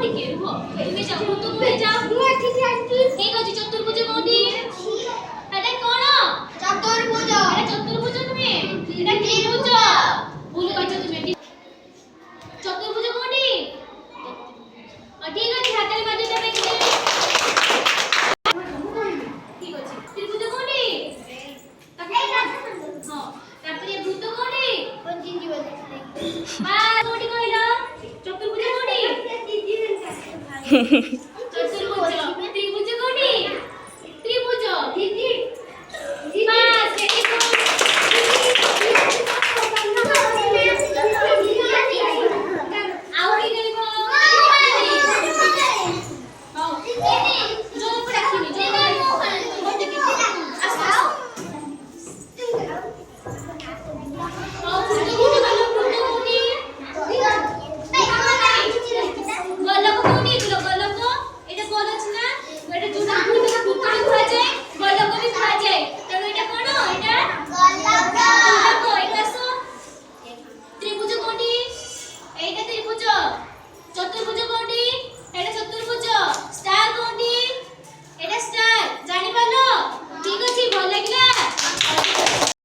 ଟିକେ ରୁହ ତୁମେ ଯାଅ ତୁମେ ଯାଅ ଠିକ ଅଛି ଚତୁର୍ଭୁଜ କୋଉଠି ଏଟା କଣ ଚତୁର୍ଭୁଜ ଏଟା ଚତୁର୍ଭୁଜ ନୁହେଁ ଏଟା ତ୍ରିଭୁଜ ଭୁଲ କହିଛ ତୁମେ ଚତୁର୍ଭୁଜ କୋଉଠି ଠିକ ଅଛି ହାତରେ ବାଜୁ ଦେବେ କି ଠିକ ଅଛି ତ୍ରିଭୁଜ କୋଉଠି ହଁ ତାପରେ ବୃତ୍ତ କୋଉଠି କୋଉଠି କହିଲ ଚତୁର୍ଭୁଜ କୋଉଠି